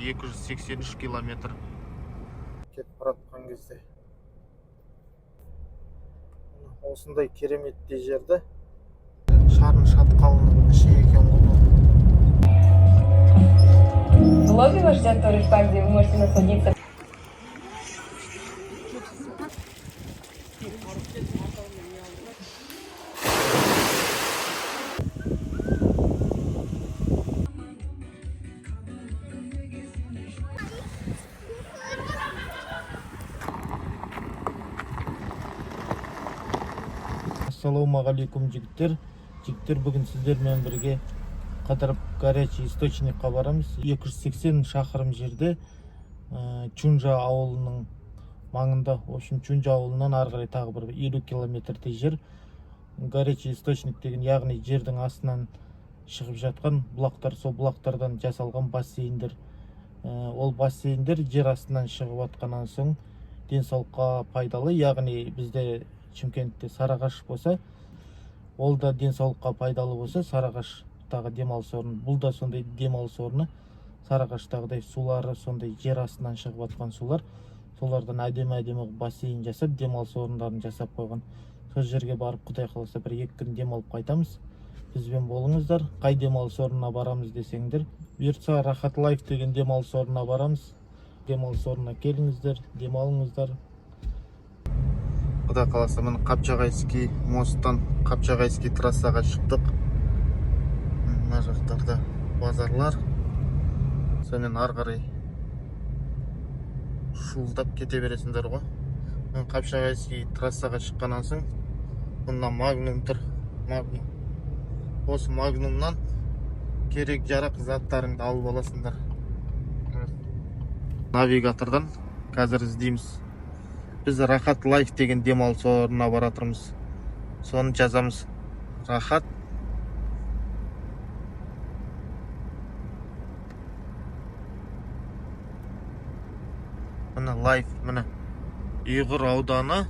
283 километр. Кетіп баратқан кезде осындай кереметтей жерді шарын шатқалының іші екен ғой. В лобби вас ждет туалет, где вы можете насладиться. Ассалаумағалейкум жігіттер. Бүгін сіздермен бірге Қыдырып горячий источникқа барамыз. 280 шақырым жерде Чунжа ауылының маңында. В общем, Чунжа ауылынан ары қарай тағы бір 50 километрдей жер. Горячий источник деген, яғни жердің астынан шығып жатқан бұлақтар, сол бұлақтардан жасалған бассейндер. Ол бассейндер жер астынан шығып жатқаннан соң денсаулыққа пайдалы, яғни бізде Шымкентте Сарыағаш болса, ол да денсаулыққа пайдалы болса, Сарыағаштағы демалыс орны, бұл да сондай демалыс орны. Сарыағаштағыдай сулары сондай жер астынан шығып жатқан сулар, солардан әдемі бассейн жасап, демалыс орындарын жасап қойған. Сол жерге барып, Құдай қаласа, бір 2 күн демалып қайтамыз. Бізбен болыңыздар. Қай демалыс орнына барамыз десеңдер, бұйыртса Рахат Лайф деген демалыс орнына барамыз. Демалыс орнына келіңіздер, демалыңыздар. Құдай қаласа, міне Қапшағайский мосттан Қапшағайский трассаға шықтық. Мына жақтарда базарлар. Сонымен ары қарай шуылдап кете бересіңдер ғой. Қапшағайский трассаға шыққаннан соң бұнда Магнум тұр. Осы Магнумнан керек жарақ заттарыңды алып аласыңдар. Навигатордан қазір іздейміз. Біз Рахат Лайф деген демалыс орнына баратырмыз. Соны жазамыз. Рахат. Міне Лайф, міне. Ұйғыр ауданы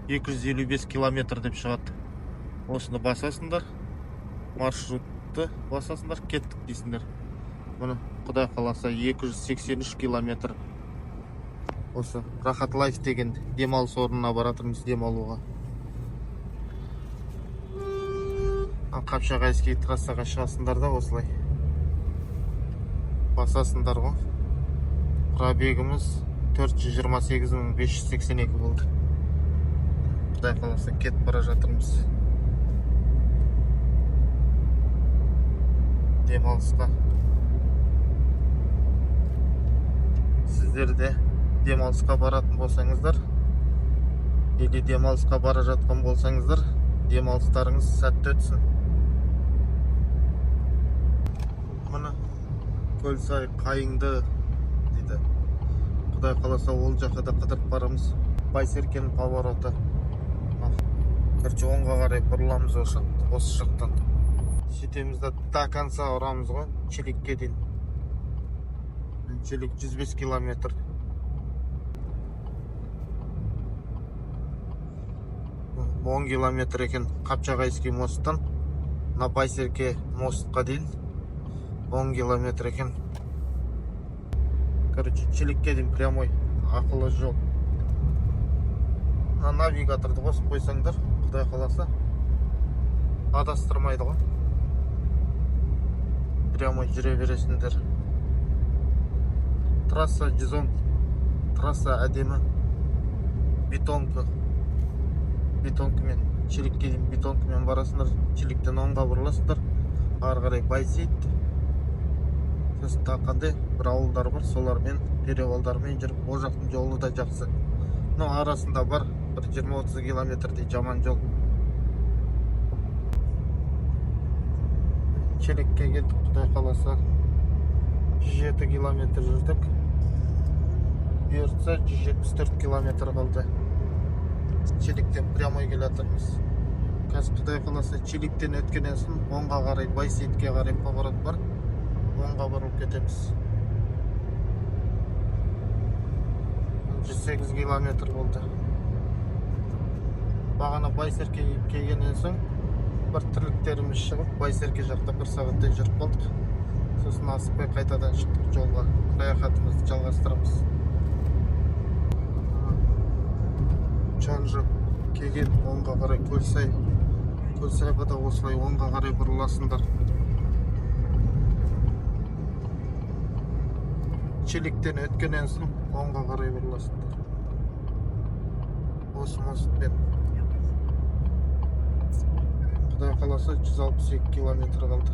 255 километр деп шығады. Осыны басасыңдар. Маршрутты басасыңдар, кеттік дейсіңдер. Міне, Құдай қаласа 283 километр. Осы Рахат Лайф деген демалыс орнына баратырмыз демалуға. Қапшағайский трассаға шығасыңдар да осылай. Басасыңдар ғой. Пробегіміз 428.582 болды. Құдай қаласа кетіп бара жатырмыз. Демалысқа. Сіздерде демалысқа баратын болсаңыздар, или демалысқа бара жатқан болсаңыздар, демалыстарыңыз сәтті өтсін. Мына Көлсай қайыңды дейді. Құдай қаласа ол жаққа да қыдырып барамыз. Байсеркен повороты. Короче, оңға қарай бұрыламыз осы жақтан. Сөйтемізді до конца ұрамыз ғой, Чиликке дейін. Чилик 105 километр. 10 километр екен Қапшағайский мосттан на Байсерке мостқа дейін 10 километр екен. Короче, Чиликке дейін прямой ақылы жол. Навигаторды қосып қойсаңдар, Құдай қаласа, адастырмайды ғой. Прямой жүре бересіңдер. Трасса 110, трасса әдемі. Бетонкамен, Чиликке дейін бетонкамен барасыңдар, Чиликтен оңға бұрыласыңдар, ары қарай Байсейт. Сосын таққандай бір ауылдар бар, солармен, перевалдармен жүріп, ол жақтың жолы да жақсы. Но арасында бар, бір 20-30 километрдей жаман жол. Чиликке келдік, Құдай қаласа, 107 километр жүрдік. Бұйыртса 174 километр қалды. Чиликтен прямой келатырмыз. Қазір Құдай қаласа Чиликтен өткеннен соң оңға қарай Байсейтке қарай поворот бар. Оңға бұрылып кетеміз. 108 километр болды. Бағана Байсерке келгеннен соң бір тірліктеріміз шығып, Байсерке жақта 1 сағаттай жүріп қалдық. сосын асықпай қайтадан шықтық жолға. Саяхатымызды жалғастырамыз. Чанжы келген оңға қарай Көлсайға да осылай оңға қарай бұрыласыңдар. Челіктен өткеннен соң оңға қарай бұрыласыңдар. Осы мостпен. Құдай қаласа 162 километр қалды.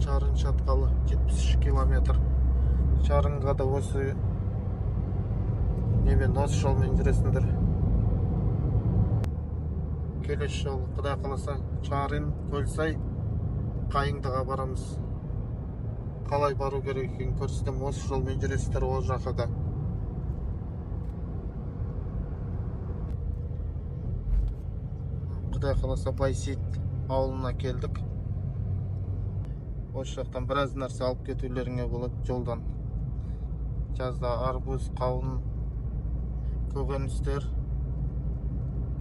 Шарын шатқалы 73 километр. Шарынға да осы жолмен жүресіңдер. Келесі жол Құдай қаласа Шарын, Көлсай, Қайыңдыға барамыз. Қалай бару керек екенін көрсетем. Осы жолмен жүресіздер ол жаққа да. Құдай қаласа Байсейіт ауылына келдік. Осы жақтан біраз нәрсе алып кетулеріңе болады жолдан. Жазда арбуз, қауын, көкөністер.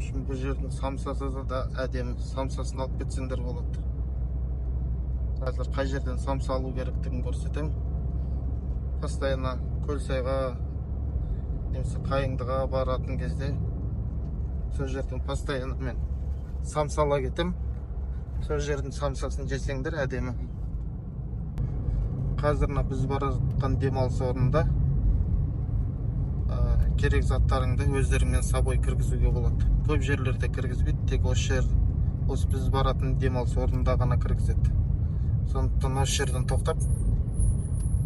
Бұл жердің самсасы да әдемі. Самсасын алып кетсеңдер болады. Қазір қай жерден самса алу керектігін көрсетем. Постоянно Көлсайға, немесе Қайыңдыға баратын кезде сол жерден постоянно мен самса ала кетем. Сол жердің самсасын жесеңдер әдемі. Қазір біз бара жатқан демалыс орнында керек заттарыңды өздеріңмен собой кіргізуге болады. Көп жерлерде кіргізбейді, тек осы біз баратын демалыс орнында ғана кіргізеді. Сондықтан осы жерден тоқтап,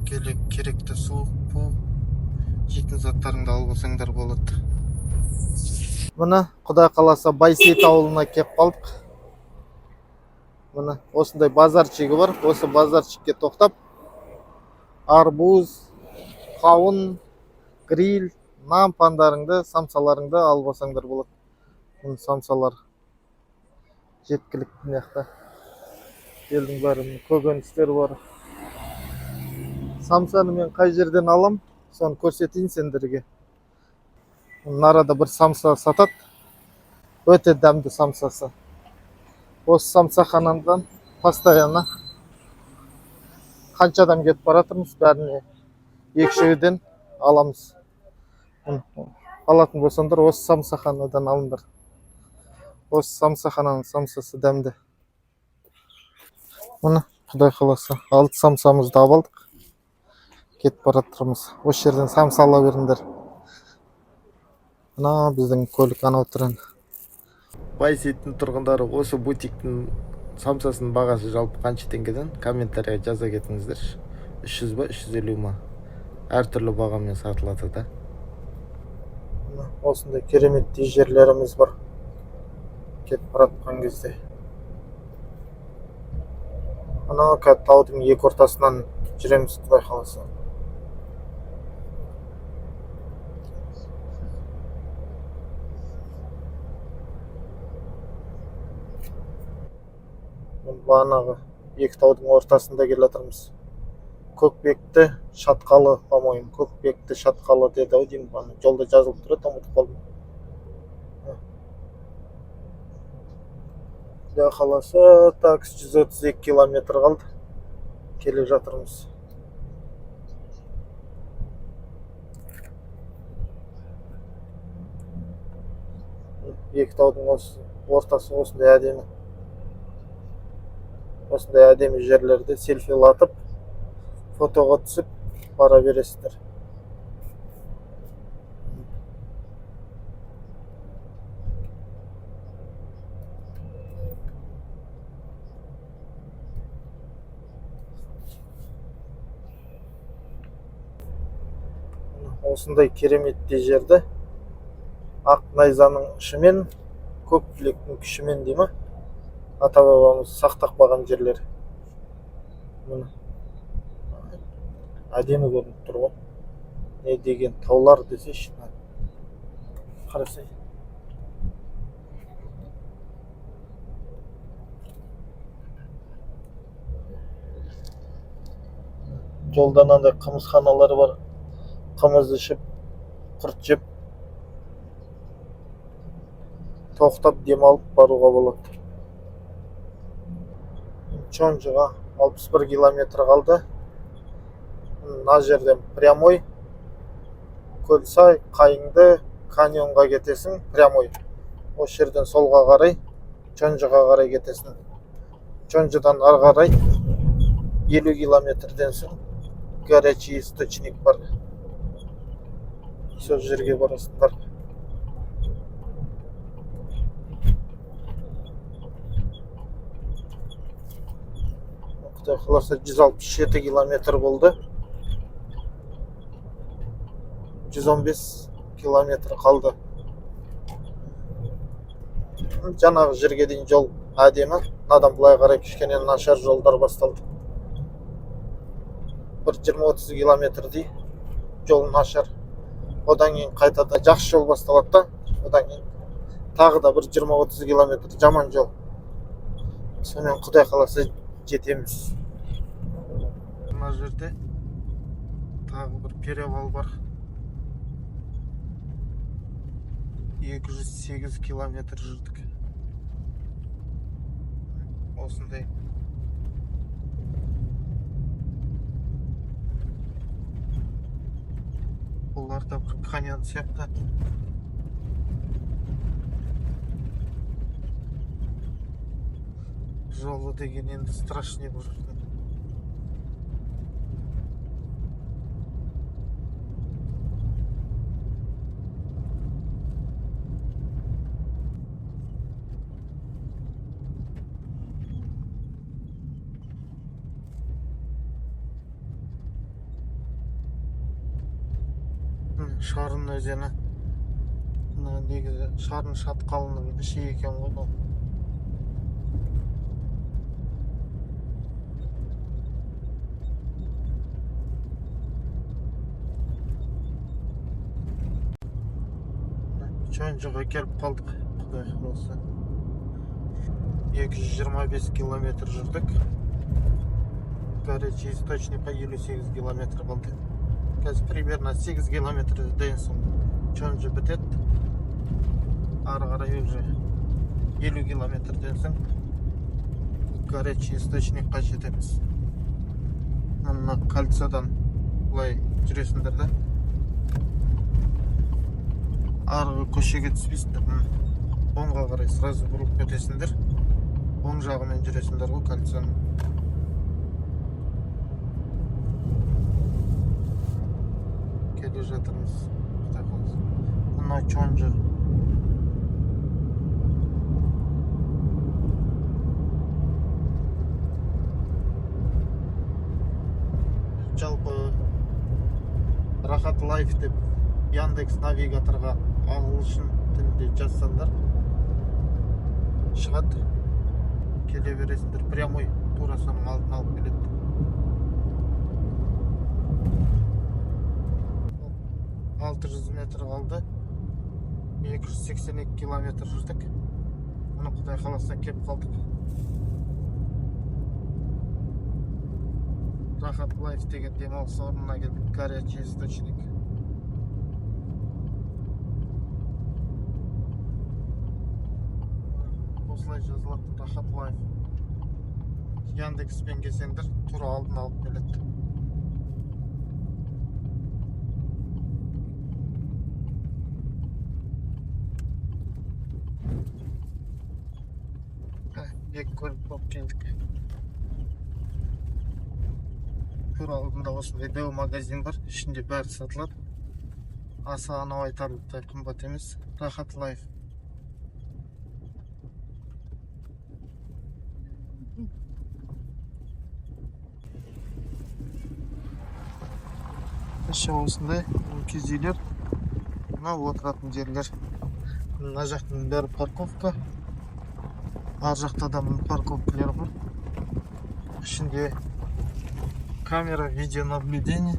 керекті су, жейтін заттарыңды алып алсаңдар болады. Міне, Құдай қаласа Байсейіт ауылына кеп қалдық. Міне, осындай базарчигі бар. Осы базарчикке тоқтап, арбуз, қауын, гриль, нан пандарыңды, самсаларыңды алып алсаңдар болады. Бұл самсалар жеткілікті мияқта. Елдің бәрінің көкөністер бар. Самсаны мен қай жерден алам, соны көрсетейін сендерге. Нарада бір самса сатады. Өте дәмді самсасы. Осы самсаханадан постоянно қанша адам кетіп баратырмыз, бәріне 2-3-ден аламыз. Алатын болсаңдар, осы самсаханадан алыңдар. Осы самсахананың самсасы дәмді. Міне, Құдай қаласа, 6 самсамызды абалдық. Кетіп баратырмыз. Осы жерден самса ала беріңдер. Мына біздің көлік анау тұрын. Байсейіттің тұрғындары осы бутиктің самсасының бағасы жалпы қанша теңгеден? Комментарияға жаза кетіңіздер. 300 ба, 350 ма? Әртүрлі бағамен сатылады да. Осындай кереметтей жерлеріміз бар. Кетіп баратқан кезде. Ана таудың екі ортасынан жүреміз, Құдай қаласа. Бағанағы екі таудың ортасында келатырмыз. Көкбекті Шатқалы, по-моему, Көкбекті Шатқалы деді ау деймін. Жолда жазылып тұрады, ұмытып қалдым. Құдай қаласа, так 132 километр қалды. Келе жатырмыз. Екі таудың ортасы осындай әдемі. Осындай әдемі жерлерде селфилатып, фотоға түсіп бара бересіздер. Осындай кереметтей жерді ақ найзаның ұшымен, көк білектің күшімен деймі, ата-бабамыз сақтап қалған жерлер. Міне әдемі көрініп тұр ғой. Не деген таулар десейші. Қарасай. Жолдан андай қымызханалары бар. Қымыз ішіп, құрт жеп тоқтап демалып баруға болады. Чонжыға 61 километр қалды. Мына жерден прямой Көлсай, Қайыңды каньонға кетесің, прямой. Осы жерден солға қарай, Чонжыға қарай кетесің. Чонжыдан ары қарай 50 километрден соң горячий источник бар. Сол жерге барасыңдар. Құдай қаласа 167 километр болды. 115 километр қалды. Жаңағы жерге дейін жол әдемі. Надан былай қарай кішкене нашар жолдар басталды. Бір 20-30 километрдей жол нашар. Одан кейін қайтада жақсы жол басталады да, одан кейін тағы да бір 20-30 километр жаман жол. Сонымен құдай қаласа жетеміз. Мына жерде тағы бір перевал бар. 208 километр жүрдік. Осындай. Бұлар да бір каньон сияқты. Жолы деген енді страшный бұл жерде. Шарын өзені. Негізі Шарын шатқалының іші екен ғой бұл. Чонжыға келіп қалдық. Құдай қаласа. 225 километр жүрдік. Горячий источникқа 58 километр қалды. Қазір примерно 8 километрден соң Чонжы бітеді. Ары қарай уже 50 километрден соң горячий источникқа жетеміз. Мына кольцодан бұлай жүресіңдер да. Арғы көшеге түспейсіңдер. Оңға қарай сразу бұрып кетесіңдер. Оң жағымен жүресіңдер ғой кольцоның. Келе жатырмыз. Мына Чонжы. Жалпы Рахат Лайф деп Яндекс навигаторға ағылшын тілінде жазсаңдар шығады. Келе бересіңдер. Прямой тура соның алдын алып келеді. Алты жүз метр қалды. 282 километр жүрдік. Мұны құдай қаласа кеп қалдық. Рахат Лайф деген демалыс орнына келдік. Горячий источник. Осылай жазылады Рахат Лайф. Яндекспен келсеңдер тура алдын алып келеді. Екі көлік болып келдік. Тура алдында осындай дәу магазин бар. Ішінде бәрі сатылады. Аса анау айтарлықтай қымбат емес. Рахат Лайф. Іші осындай киіз үйлер. Мына отыратын жерлер. Мына жақтың бәрі парковка. Ар жақта да парковкалар бар. Ішінде камера видеонаблюдения.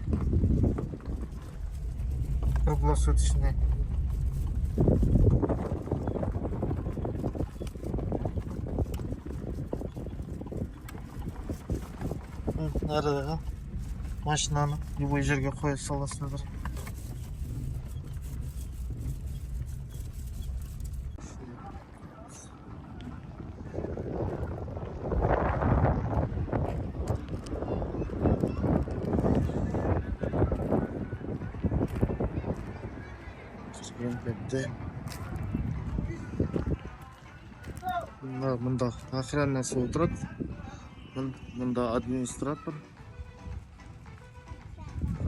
Круглосуточный. Нәрі машинаны любой жерге қоя саласыңдар. комплекте. Мында охранасы отырады. Мында администратор.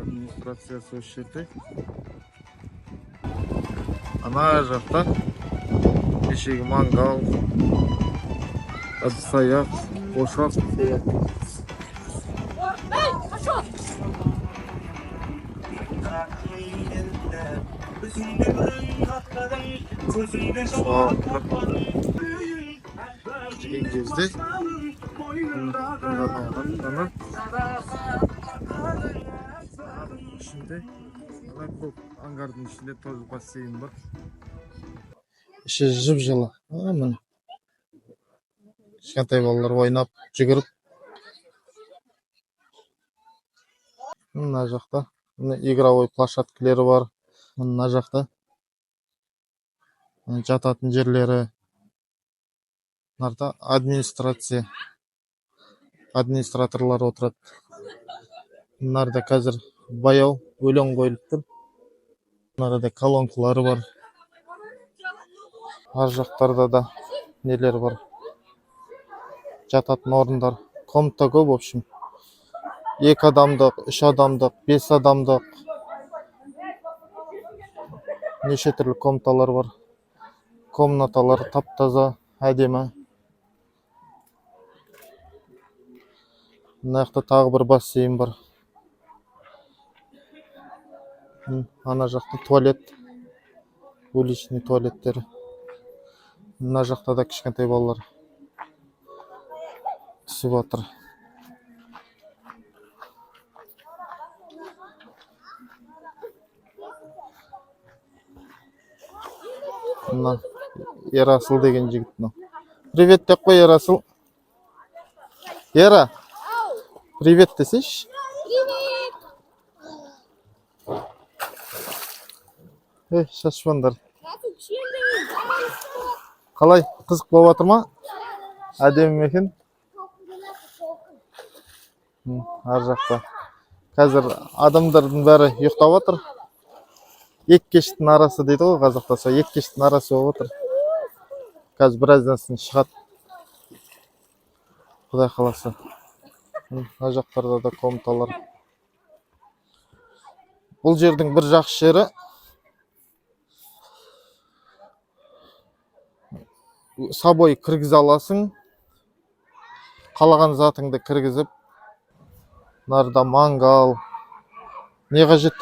Администрациясы осы жерде. Ана жақта кешегі мангал, ыдыс-аяқ, ошақ сияқты. Деген кезде ішінде көп ангардың ішінде тоже бассейн бар. Іші жып-жылы. Міне кішкентай балалар ойнап, жүгіріп. Мына жақта игровой площадкалары бар. Мына жақта жататын жерлері. Мынарда администраторлар отырады. Мынарда қазір баяу өлең қойылып тұр. Мынарда колонкалары бар. Ар жақтарда да нелер бар. Жататын орындар. Комната көп, в общем. 2 адамдық, 3 адамдық, 5 адамдық. Неше түрлі комнаталар бар. Комнаталар тап-таза, әдемі. Мына жақта тағы бір бассейн бар. Ана жақта туалет. Уличный туалеттер. Мына жақта да кішкентай балалар түсіп жатыр. Мына Ерасыл деген жігіт. Привет деп қой, Ерасыл. Ера, привет десейші. Привет. Шашпандар. Қалай, қызық болып жатыр ма? Әдемі екен. Ар жақта. Қазір адамдардың бәрі ұйықтап жатыр. Екі кештің арасы дейді ғой қазақта, сол екі кештің арасы болып отыр. Қазір біраздан соң шығады. Құдай қаласа. Ар жақтарда да комнаталар. Бұл жердің бір жақсы жері собой кіргізе аласың. Қалаған затыңды кіргізіп. Нарда мангал. Не қажет?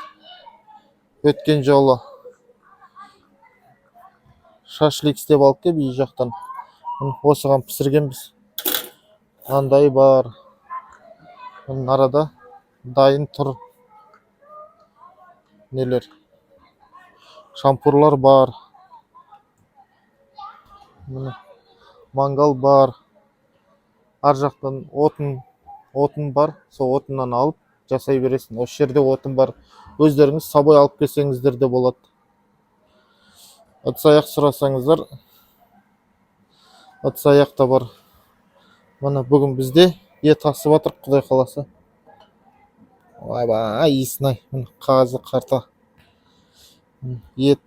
Өткен жолы шашлик істеп алып кеп үй жақтан. Осыған пісіргенбіз. Андай бар. Арада дайын тұр. Нелер? Шампурлар бар. Мангал бар. Ар жақтан отын бар. Сол отыннан алып жасай бересің. Осы жерде отын бар. Өздеріңіз собой алып келсеңіздер де болады. Ыдыс-аяқ сұрасаңыздар, ыдыс-аяқ та бар. Мына бүгін бізде ет асып жатыр, құдай қаласа. Ойбай, иісін-ай, қағазы қарта. Ет.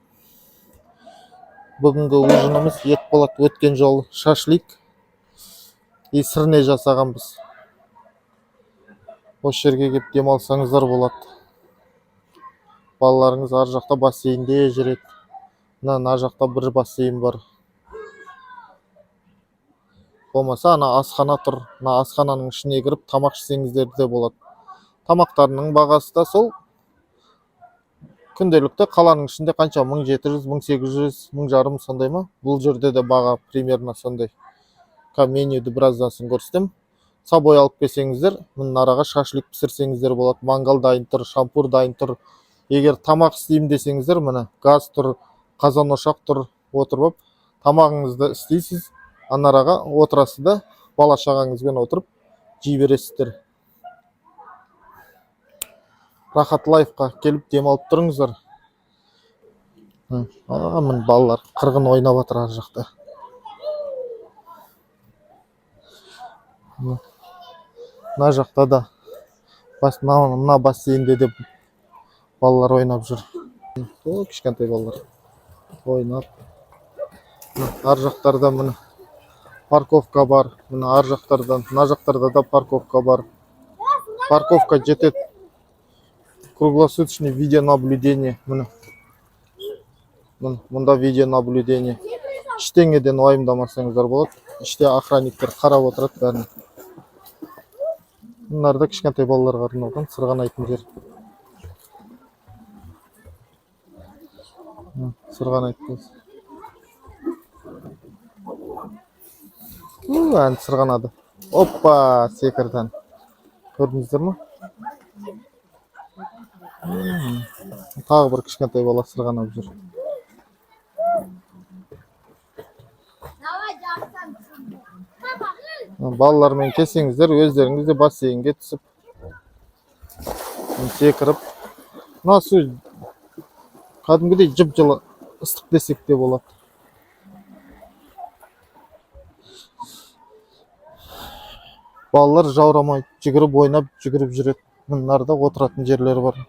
Бүгінгі ужинымыз ет болады. Өткен жолы шашлик и сырне жасағанбыз. Осы жерге келіп демалсаңыздар болады. Балаларыңыз ар жақта бассейнде жүреді. Мына жақта бір бассейн бар. Болмаса ана асхана тұр. Мына асхананың ішіне кіріп тамақ ішсеңіздер де болады. Тамақтарының бағасы да сол. Күнделікті қаланың ішінде қанша 1700, 1800, 1500 сондай ма? Бұл жерде де баға примерно сондай. Менюді біраздан соң көрсетем. Собой алып келсеңіздер, мына араға шашлик пісірсеңіздер болады. Мангал дайын тұр, шампур дайын тұр. Егер тамақ істеймін десеңіздер, мына газ тұр, қазан ошақ тұр. Отырып, тамағыңызды істейсіз. Ана араға отырасыз да, бала шағаңызбен отырып жей бересіздер. Рахат лайфқа келіп демалып тұрыңыздар. Мін балалар қырғын ойнап жатыр ар жақта. Мына жақта да мына бассейнде де балалар ойнап жүр. Кішкентай балалар. ойнап. Ар жақтарда міне парковка бар. Міне ар жақтардан, мына жақтарда да парковка бар. Парковка жетеді. Круглосуточный видеонаблюдение. Міне мұнда видеонаблюдение. Ештеңеден уайымдамасаңыздар болады. Іште охранниктер қарап отырады бәрін. Мыналар да кішкентай балаларға арналған сырғанайтын жер. Сырғанайтын. Ән сырғанады. Оппа, секірді. Көрдіңіздер ме? Тағы бір кішкентай бала сырғанап жүр. Балалармен келсеңіздер, өздеріңіз де бассейнге түсіп, секіріп. Мына су кәдімгідей жып-жылы, ыстық десек те болады. Балалар жаурамай жүгіріп ойнап, жүгіріп жүреді. Мыналарда отыратын жерлері бар.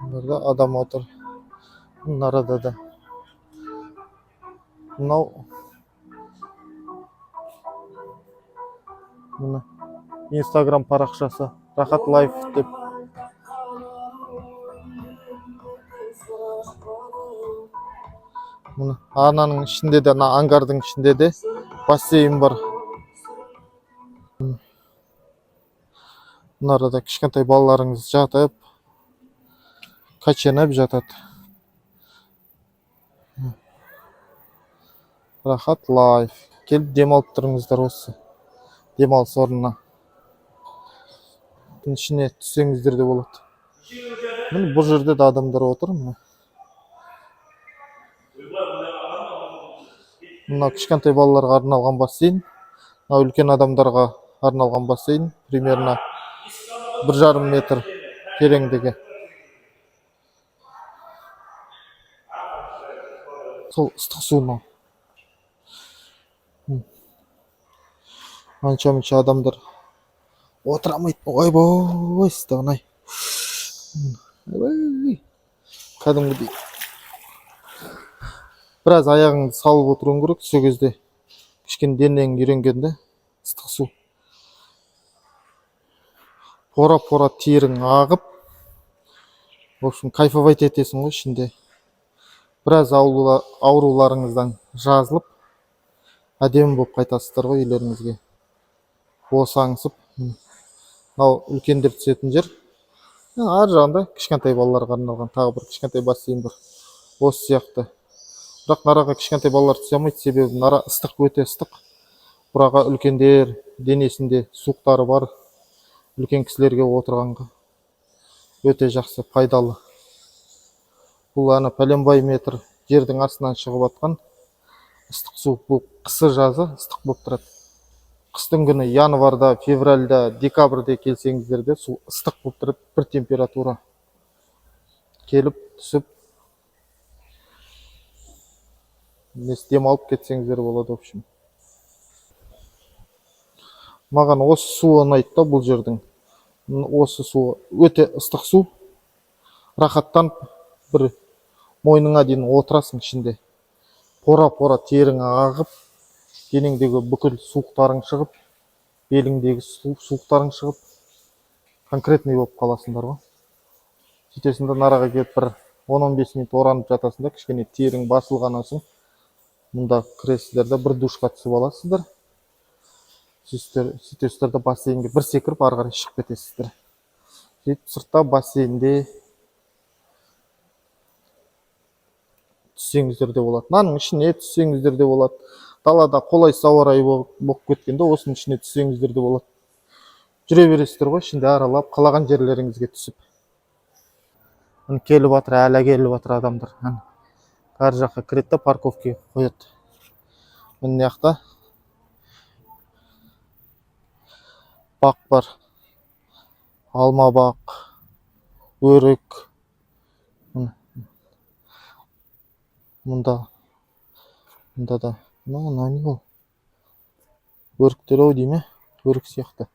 Burada адам отыр. Мынарада да. Мынау мына Instagram парақшасы Рахат Лайф деп. Мына ананың ішінде де, ангардың ішінде де бассейн бар. Мынарада кішкентай балаларыңыз жатып, каченіп жатады. Рахат Лайф. Келіп демалып тұрыңыздар осы демалыс орнына. Ішіне түссеңіздер де болады. Міне бұл жерде де адамдар отыр. Мына кішкентай балаларға арналған бассейн. Мына үлкен адамдарға арналған бассейн. Примерно 1,5 метр тереңдігі. Сол ыстық суына. Анша-мұнша адамдар отырамайды. Ойбой, ыстығын-ай. Кәдімгідей. Біраз аяғыңды салып отыруың керек. Сол кезде кішкене денең үйренгенде ыстық су. Пора-пора терің ағып. В общем, кайфовать етесің ғой ішінде. Біраз ауруларыңыздан жазылып, әдемі болып қайтасыздар ғой үйлеріңізге. Босаңсып. Мынау үлкендер түсетін жер. Ар жағында кішкентай балаларға арналған тағы бір кішкентай бассейн бар. Осы сияқты. Бірақ нараға кішкентай балалар түсе алмайды, себебі нара ыстық, өте ыстық. Бұраға үлкендер денесінде суықтары бар. Үлкен кісілерге отырғанға өте жақсы, пайдалы. Бұл ана пәленбай метр жердің астынан шығып атқан ыстық су. Бұл қысы жазы ыстық болып тұрады. Қыстың күні январда, февральда, декабрьде келсеңіздерде су ыстық болып тұрады, бір температура. Келіп, түсіп, демалып кетсеңіздер болады, в общем. Маған осы су ұнайды да бұл жердің. Осы су өте ыстық су. Рахаттан бір мойныңа дейін отырасың ішінде. Пора-пора терің ағып, денеңдегі бүкіл суықтарың шығып, беліңдегі суықтарың шығып, конкретный болып қаласыңдар ғой. Сөйтесіңді нараға келіп бір 10-15 минут оранып жатасыңдар, кішкене терің басылғаннан соң мұнда кіресіздер де бір душқа түсіп аласыздар. Сөйтесіздер де бассейнге бір секіріп ары қарай шығып кетесіздер. Сөйтіп сыртта бассейнде түссеңіздер де болады. Наның ішіне түссеңіздер де болады. Далада қолайсыз ауа райы болып кеткенде осының ішіне түссеңіздер де болады. Жүре бересіздер ғой, ішінде аралап, қалаған жерлеріңізге түсіп. Келіп жатыр, әлі келіп жатыр адамдар. Ар жаққа кіреді, парковкаға қояды. Міне жақта бақ бар. Алма бақ, өрік. Мұнда да. Мына не ол? Өріктер ау дей ме? Өрік сияқты.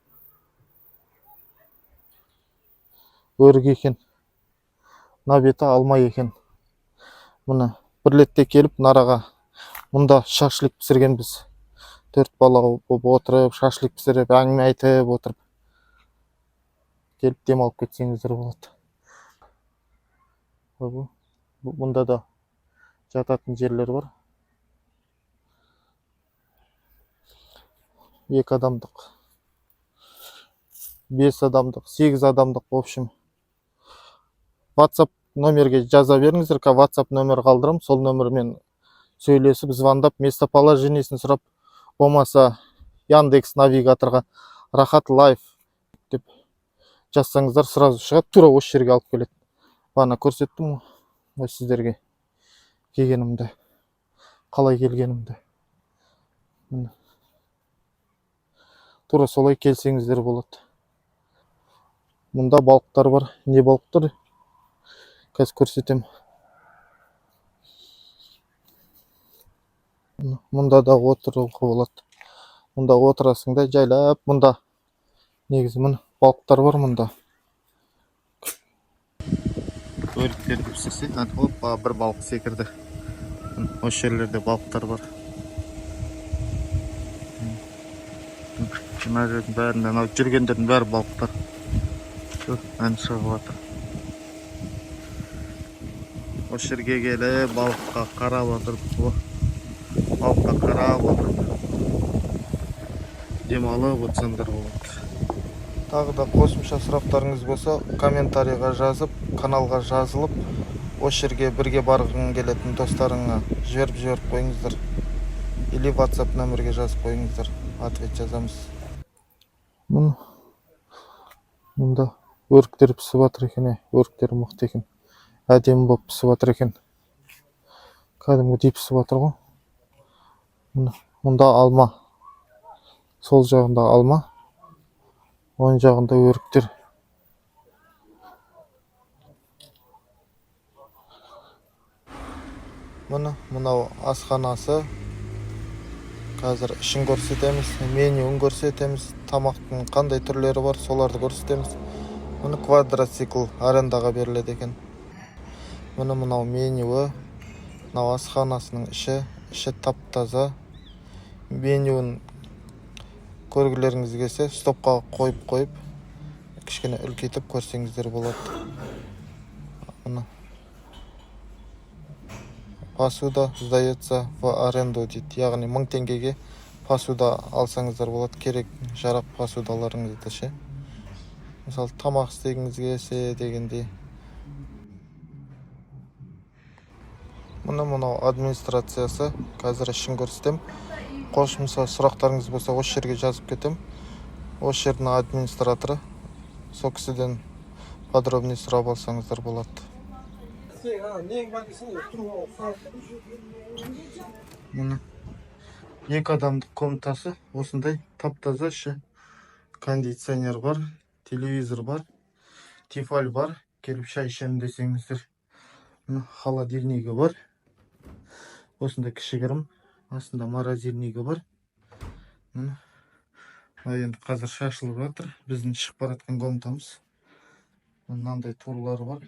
Өрік екен. Мына беті алма екен. Мұны бір ретте келіп нараға. Мұнда шашлик пісіргенбіз. 4 бала болып отырып, шашлик пісіріп, әңгіме айтып отырып. Келіп демалып кетсеңіздер болады. Мұнда да жататын жерлер бар. 2 адамдық, 5 адамдық, 8 адамдық, в общем. WhatsApp номерге жаза беріңіздер, WhatsApp номер қалдырам, сол номермен сөйлесіп, звондап, местоположениесін сұрап, болмаса Яндекс навигаторға Рахат Лайф деп жазсаңыздар, сразу шығады, тура осы жерге алып келеді. Бана көрсеттім ғой сіздерге келгенімді, қалай келгенімді. Тура солай келсеңіздер болады. Мұнда балықтар бар. Не балықтар? Қазір көрсетем. Мұнда да отыруға болады. Мұнда отырасың да жайлап. Мұнда негізі міне балықтар бар мұнда. Өріктер деп істесе, опа, бір балық секірді. Осы жерлерде балықтар бар. Мына жердің бәрінде, анау жүргендердің бәрі балықтар. Ән шығып жатыр. Осы жерге келіп, балыққа қарап отырып, балыққа қарап отырып, демалып отырсаңдар болады. Тағы да қосымша сұрақтарыңыз болса, комментарийға жазып, каналға жазылып, осы жерге бірге барғың келетін достарыңа жіберіп қойыңыздар. Или WhatsApp нөмірге жазып қойыңыздар. Ответ жазамыз. Мұнда өріктер пісіп жатыр екен, өріктер мықты екен. Әдемі болып пісіп жатыр екен. Кәдімгідей пісіп жатыр ғой. Мұнда алма. Сол жағында алма. Оң жағында өріктер. Мынау асханасы. Қазір ішін көрсетеміз, менюін көрсетеміз, тамақтың қандай түрлері бар, соларды көрсетеміз. Мұны квадроцикл арендаға беріледі екен. Мынау менюі, мынау асханасының іші тап-таза. Менюін көргілеріңіз келсе, стопқа қойып, кішкене үлкейтіп көрсеңіздер болады. Посуда сдается в аренду дейді. Яғни 1000 теңгеге посуда алсаңыздар болады. Керек жарақ посудаларыңызды ше. Мысалы, тамақ істегіңіз келсе дегендей. Мынау администрациясы. Қазір ішін көрсетем. Қосымша сұрақтарыңыз болса, осы жерге жазып кетем. Осы жердің администраторы. Сол кісіден подробный сұрап алсаңыздар болады. Мұны 2 адамдық комнатасы, осындай тап-таза іші. Кондиционер бар, телевизор бар, тефаль бар. Келіп шай ішемін десеңіздер. Холодильнигі бар. Осындай кішігірім. Астында морозильнигі бар. Енді қазір шашылып жатыр. Біздің шығып баратқан комнатамыз. Мынандай торлары бар.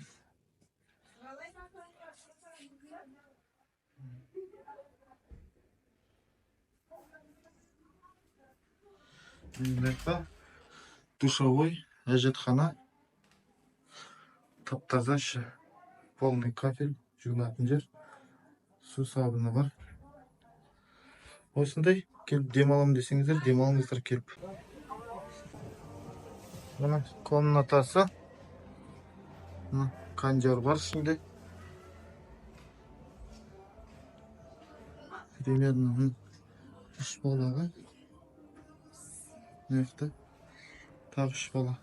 Душевой, әжетхана. Тап-таза іші. Полный кафель, жуынатын жер. Су сабыны бар. Осындай келіп демалам десеңіздер, демалыңыздар келіп. Мына комнатасы. Кондер бар ішінде. Примерно 3 балаға. Мықты. Тағы 3 бала.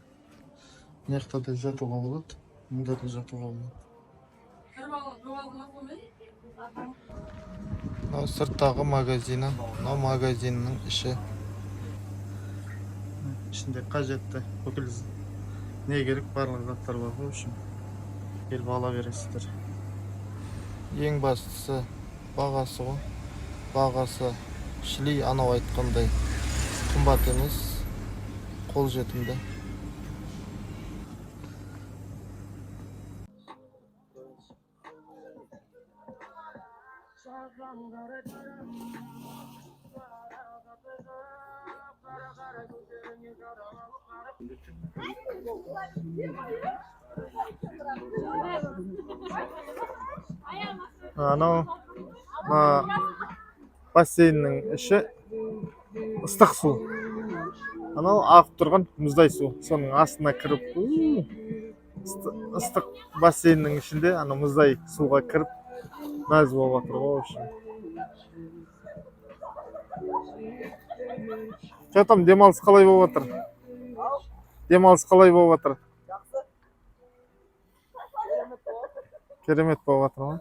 Мықты да жатуға болады. Мұнда да жатуға болады. Мынау сырттағы магазині. Мынау магазиннің іші. ішінде қажетті бүкіл не керек барлық заттар бар. В общем, келіп ала бересіздер. Ең бастысы бағасы ғой. Бағасы шли анау айтқандай қымбат емес, қолжетімді. Анау бассейннің іші ыстық су. Анау ағып тұрған мұздай су. Соның астына кіріп, ыстық бассейннің ішінде ана мұздай суға кіріп мәз болып жатыр ғой. Жатам, демалыс қалай болып жатыр? Демалыс қалай болып жатыр? Керемет болып жатыр ма?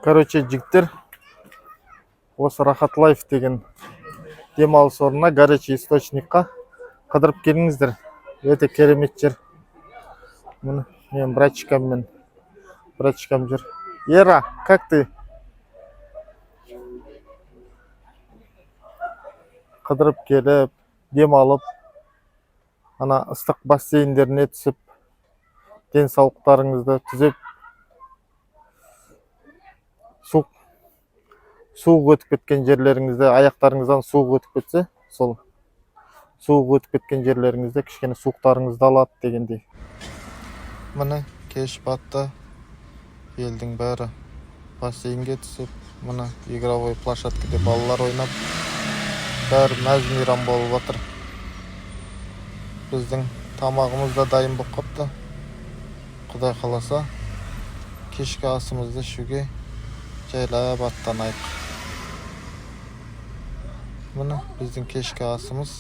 Короче, жігіттер, осы Рахат Лайф деген демалыс орнына, горячий источникқа қыдырып келіңіздер. Өте керемет жер. Міне, мен братчикам жүр. Ера, как ты? Қыдырып келіп, демалып, ана ыстық бассейндеріне түсіп, денсаулықтарыңызды түзеп, суық өтіп кеткен жерлеріңізде, аяқтарыңыздан суық өтіп кетсе, сол суық өтіп кеткен жерлеріңізде кішкене суықтарыңызды алады дегендей. Міне, кеш батты, елдің бәрі бассейнге түсіп, міне игровой площадкада балалар ойнап, бәрі мәз-мейрам болып жатыр. Біздің тамағымыз да дайын болып қапты. Құдай қаласа, кешкі асымызды ішуге жайлап аттанайық. Міне біздің кешкі асымыз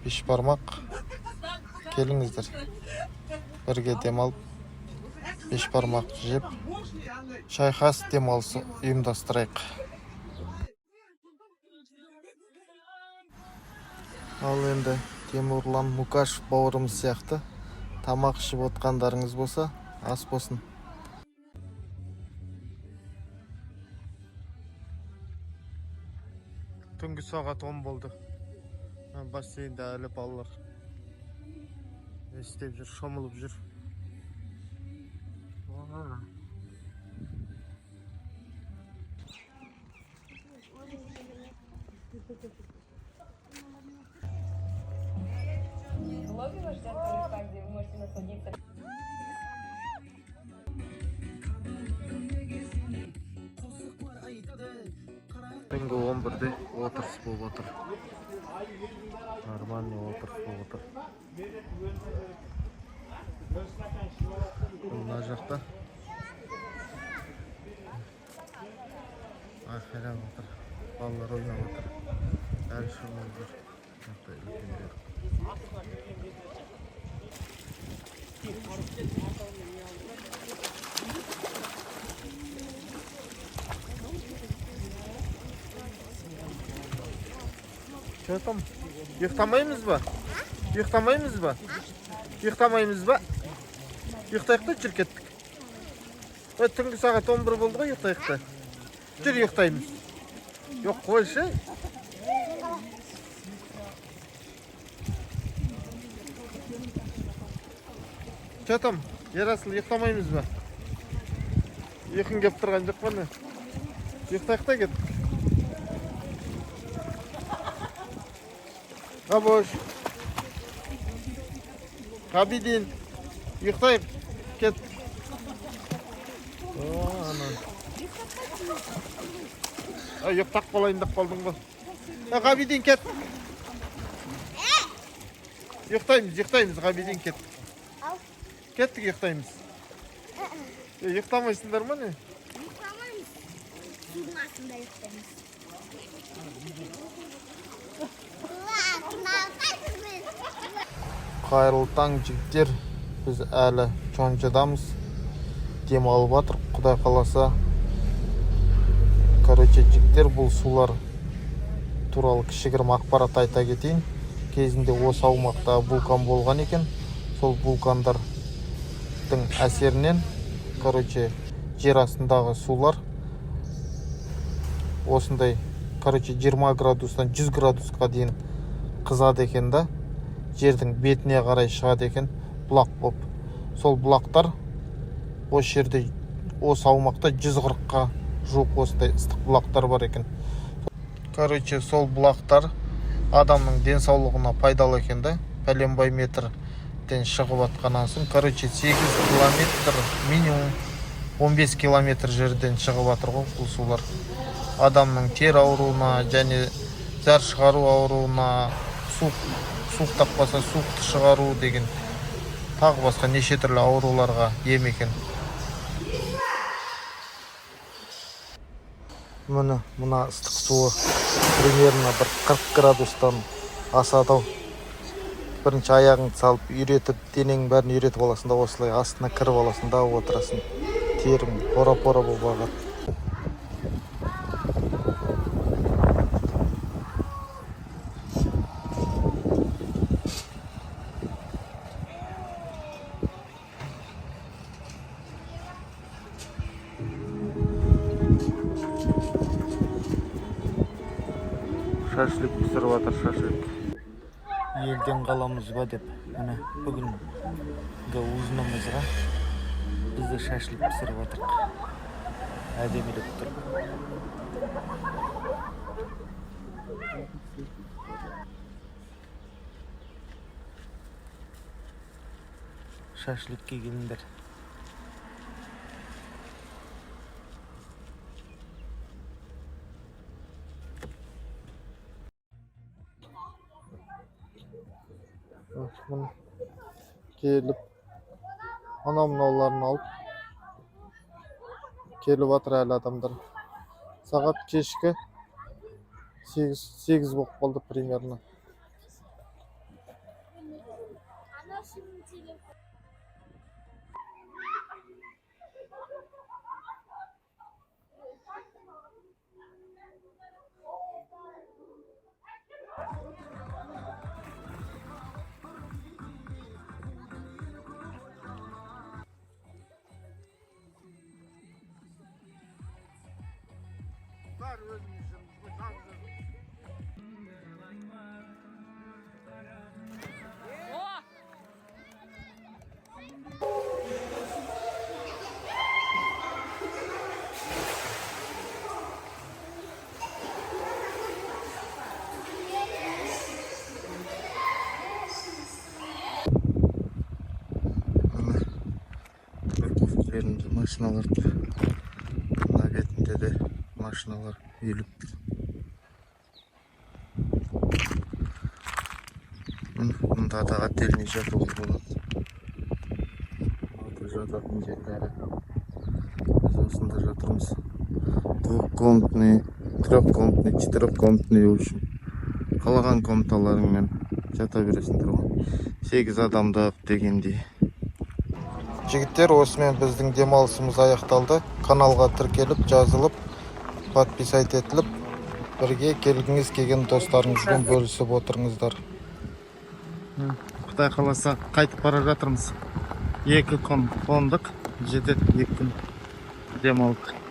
бешбармақ. Келіңіздер, бірге демалып, бешбармақ жеп, шайқас демалысы ұйымдастырайық. Ал енді Темурлан Мукашев бауырымыз сияқты тамақ ішіп отқандарыңыз болса, ас болсын. Түнгі сағат 10 болды. Бассейнде әлі балалар істеп жүр, шомылып жүр. Лобби ваш ждет туришпа, где вы можете насладиться. Түнгі 11-де отырыс болып отыр. Нормальный отырыс болып отыр. Мына жақта айқайлап отыр. Балалар ойнап отыр. Әлі шомылып жүр. Жатам, ұйықтамаймыз ба? Ұйықтамаймыз ба? Ұйықтамаймыз ба? Ұйықтайық та жүр кеттік. Түнгі сағат 11 болды ғой, ұйықтайық та. Жүр ұйықтаймыз. Жоқ, қойшы. Жатам. Ерасыл, ұйықтамаймыз ба? Ұйқың кеп тұрған жоқ па не? Ұйықтайық та кет. Қабош. Қабидин. Ұйықтайық. Кет. Ұйықтақ болайын деп қалдың ба? Қабидин, кет. Ұйықтаймыз, Қабидин, кет. Кеттік, ұйықтаймыз. Ұйықтамайсыңдар ма не? Ұйықтамаймыз. Судың астында ұйықтаймыз. Қайырлы таң, жігіттер. Біз әлі Чонжадамыз. Дем алып жатыр, Құдай қаласа. Короче, жігіттер, бұл сулар туралы кішігірім ақпарат айта кетейін. Кезінде осы аумақта вулкан болған екен. Сол вулкандардың әсерінен, короче, жер астындағы сулар осындай, короче, 20 градустан 100 градусқа дейін қызады екен да, жердің бетіне қарай шығады екен, бұлақ болып. Сол бұлақтар осы жерде, осы аумақта 140-қа жуық осындай ыстық бұлақтар бар екен. Короче, сол бұлақтар адамның денсаулығына пайдалы екен да, пәленбай метрден шығып атқаннан соң, короче, 8 километр, минимум 15 километр жерден шығып атыр ғой бұл сулар. Адамның тер ауруына және зәр шығару ауруына, суық таппаса суықты шығару деген тағы басқа неше түрлі ауруларға ем екен. Мына ыстық суы примерно бір 40 градустан асады. Бірінші аяғыңды салып, үйретіп, денең бәрін үйретіп аласың да, осылай астына кіріп аласың да, отырасың. Терің пора-пора болып ағады. Шашлик пісіріп жатыр, шашлик. Елден қаламыз ба деп, міне бүгінгі ужинымызға бізде шашлик пісіріп жатырық. Әдемілеп тұр. Шашликке келіңдер. Келіп, мынауларын алып келіп жатыр әлі адамдар. Сағат кешкі 8 болып қалды примерно. Машиналар тұр. Мына бетінде де машиналар үйіліп тұр. Мұнда да отдельный жатуға болады. Жататын жерлері. Біз осында жатырмыз. Двухкомнатный, трехкомнатный, четырехкомнатный, в общем. Қалаған комнаталарыңмен жата бересіңдер ғой. 8 адамдық дегендей. Жігіттер, осымен біздің демалысымыз аяқталды. Каналға тіркеліп, жазылып, подписать етіліп, бірге келгіңіз келген достарыңызбен бөлісіп отырыңыздар. Құдай қаласа қайтып бара жатырмыз. 2 күн қондық, жетеді 2 күн демалдық.